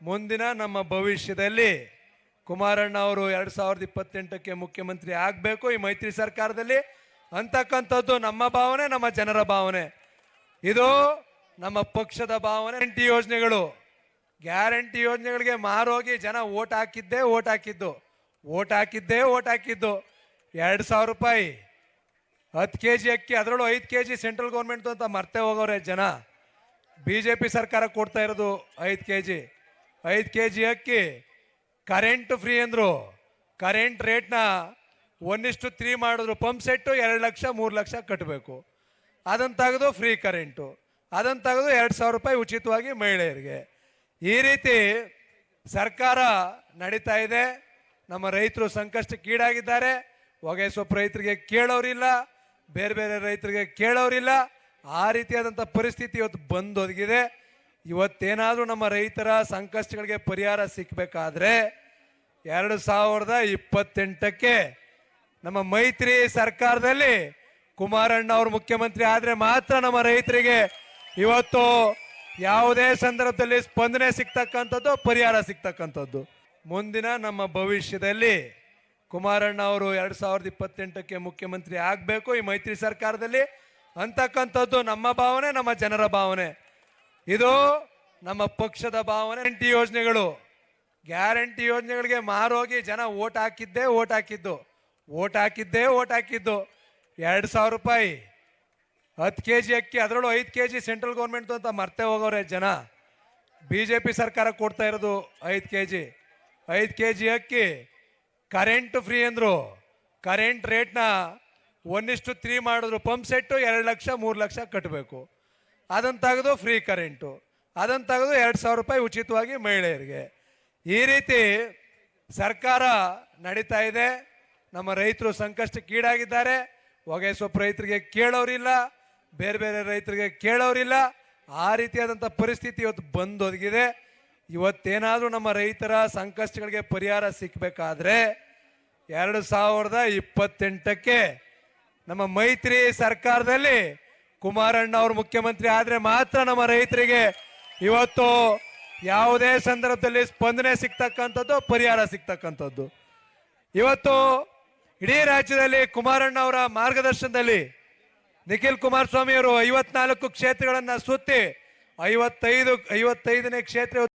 ಮುಂದಿನ ನಮ್ಮ ಭವಿಷ್ಯದಲ್ಲಿ ಕುಮಾರಣ್ಣ ಅವರು 2028ಕ್ಕೆ ಮುಖ್ಯಮಂತ್ರಿ ಆಗಬೇಕು ಈ ಮೈತ್ರಿ ಸರ್ಕಾರದಲ್ಲಿ ಅಂತಕ್ಕಂಥದ್ದು ನಮ್ಮ ಭಾವನೆ, ನಮ್ಮ ಜನರ ಭಾವನೆ. ಇದು ನಮ್ಮ ಪಕ್ಷದ ಭಾವನೆ. ಗ್ಯಾರಂಟಿ ಯೋಜನೆಗಳಿಗೆ ಮಾರೋಗಿ ಜನ ಓಟ್ ಹಾಕಿದ್ದೇ ಓಟ್ ಹಾಕಿದ್ದು 2,000 ರೂಪಾಯಿ 10 kg ಅಕ್ಕಿ, ಅದರಲ್ಲೂ 5 kg ಸೆಂಟ್ರಲ್ ಗೌರ್ಮೆಂಟ್ ಅಂತ ಮರ್ತೆ ಹೋಗೋರೆ ಜನ. BJP ಸರ್ಕಾರ ಕೊಡ್ತಾ ಇರೋದು 5 kg ಅಕ್ಕಿ. ಕರೆಂಟ್ ಫ್ರೀ ಅಂದ್ರು, ಕರೆಂಟ್ ರೇಟ್ನ 1:3 ಮಾಡಿದ್ರು. ಪಂಪ್ ಸೆಟ್ಟು 2 ಲಕ್ಷ 3 ಲಕ್ಷ ಕಟ್ಟಬೇಕು. ಅದನ್ನು ತೆಗೆದು ಫ್ರೀ ಕರೆಂಟು, ಅದನ್ನು ತೆಗೆದು 2,000 ರೂಪಾಯಿ ಉಚಿತವಾಗಿ ಮಹಿಳೆಯರಿಗೆ. ಈ ರೀತಿ ಸರ್ಕಾರ ನಡೀತಾ ಇದೆ. ನಮ್ಮ ರೈತರು ಸಂಕಷ್ಟಕ್ಕೀಡಾಗಿದ್ದಾರೆ. ಹೊಗೆ ಸೊಪ್ಪು ರೈತರಿಗೆ ಕೇಳೋರಿಲ್ಲ, ಬೇರೆ ಬೇರೆ ರೈತರಿಗೆ ಕೇಳೋರಿಲ್ಲ. ಆ ರೀತಿಯಾದಂಥ ಪರಿಸ್ಥಿತಿ ಇವತ್ತು ಬಂದೊದಗಿದೆ. ಇವತ್ತೇನಾದರೂ ನಮ್ಮ ರೈತರ ಸಂಕಷ್ಟಗಳಿಗೆ ಪರಿಹಾರ ಸಿಕ್ಕಬೇಕಾದ್ರೆ 2028ಕ್ಕೆ ನಮ್ಮ ಮೈತ್ರಿ ಸರ್ಕಾರದಲ್ಲಿ ಕುಮಾರಣ್ಣ ಅವರು ಮುಖ್ಯಮಂತ್ರಿ ಆದರೆ ಮಾತ್ರ ನಮ್ಮ ರೈತರಿಗೆ ಇವತ್ತು ಯಾವುದೇ ಸಂದರ್ಭದಲ್ಲಿ ಸ್ಪಂದನೆ ಸಿಗ್ತಕ್ಕಂಥದ್ದು, ಪರಿಹಾರ ಸಿಗ್ತಕ್ಕಂಥದ್ದು. ಮುಂದಿನ ನಮ್ಮ ಭವಿಷ್ಯದಲ್ಲಿ ಕುಮಾರಣ್ಣ ಅವರು 2028ಕ್ಕೆ ಮುಖ್ಯಮಂತ್ರಿ ಆಗಬೇಕು ಈ ಮೈತ್ರಿ ಸರ್ಕಾರದಲ್ಲಿ ಅಂತಕ್ಕಂಥದ್ದು ನಮ್ಮ ಭಾವನೆ, ನಮ್ಮ ಜನರ ಭಾವನೆ. ಇದು ನಮ್ಮ ಪಕ್ಷದ ಭಾವನೆ. ಗ್ಯಾರಂಟಿ ಯೋಜನೆಗಳಿಗೆ ಮಾರೋಗಿ ಜನ ಓಟ್ ಹಾಕಿದ್ದು 2,000 ರೂಪಾಯಿ 10 kg ಅಕ್ಕಿ, ಅದರಲ್ಲೂ 5 kg ಸೆಂಟ್ರಲ್ ಗೌರ್ಮೆಂಟ್ ಅಂತ ಮರ್ತೆ ಹೋಗೋರೆ ಜನ. BJP ಸರ್ಕಾರ ಕೊಡ್ತಾ ಇರೋದು 5 kg ಅಕ್ಕಿ. ಕರೆಂಟ್ ಫ್ರೀ ಅಂದ್ರು, ಕರೆಂಟ್ ರೇಟ್ನ 1:3 ಮಾಡಿದ್ರು. ಪಂಪ್ ಸೆಟ್ಟು 2 ಲಕ್ಷ 3 ಲಕ್ಷ ಕಟ್ಟಬೇಕು. ಅದನ್ನು ತೆಗೆದು ಫ್ರೀ ಕರೆಂಟು, ಅದನ್ನು ತೆಗೆದು 2,000 ರೂಪಾಯಿ ಉಚಿತವಾಗಿ ಮಹಿಳೆಯರಿಗೆ. ಈ ರೀತಿ ಸರ್ಕಾರ ನಡೀತಾ ಇದೆ. ನಮ್ಮ ರೈತರು ಸಂಕಷ್ಟಕ್ಕೀಡಾಗಿದ್ದಾರೆ. ಹೊಗೆ ಸೊಪ್ಪು ರೈತರಿಗೆ ಕೇಳೋರಿಲ್ಲ, ಬೇರೆ ಬೇರೆ ರೈತರಿಗೆ ಕೇಳೋರಿಲ್ಲ. ಆ ರೀತಿಯಾದಂಥ ಪರಿಸ್ಥಿತಿ ಇವತ್ತು ಬಂದೊದಗಿದೆ. ಇವತ್ತೇನಾದರೂ ನಮ್ಮ ರೈತರ ಸಂಕಷ್ಟಗಳಿಗೆ ಪರಿಹಾರ ಸಿಕ್ಕಬೇಕಾದ್ರೆ 2028ಕ್ಕೆ ನಮ್ಮ ಮೈತ್ರಿ ಸರ್ಕಾರದಲ್ಲಿ ಕುಮಾರಣ್ಣ ಅವರು ಮುಖ್ಯಮಂತ್ರಿ ಆದರೆ ಮಾತ್ರ ನಮ್ಮ ರೈತರಿಗೆ ಇವತ್ತು ಯಾವುದೇ ಸಂದರ್ಭದಲ್ಲಿ ಸ್ಪಂದನೆ ಸಿಗ್ತಕ್ಕಂಥದ್ದು, ಪರಿಹಾರ ಸಿಗ್ತಕ್ಕಂಥದ್ದು. ಇವತ್ತು ಇಡೀ ರಾಜ್ಯದಲ್ಲಿ ಕುಮಾರಣ್ಣ ಅವರ ಮಾರ್ಗದರ್ಶನದಲ್ಲಿ ನಿಖಿಲ್ ಕುಮಾರಸ್ವಾಮಿ ಅವರು 54 ಕ್ಷೇತ್ರಗಳನ್ನು ಸುತ್ತಿ 55ನೇ ಕ್ಷೇತ್ರ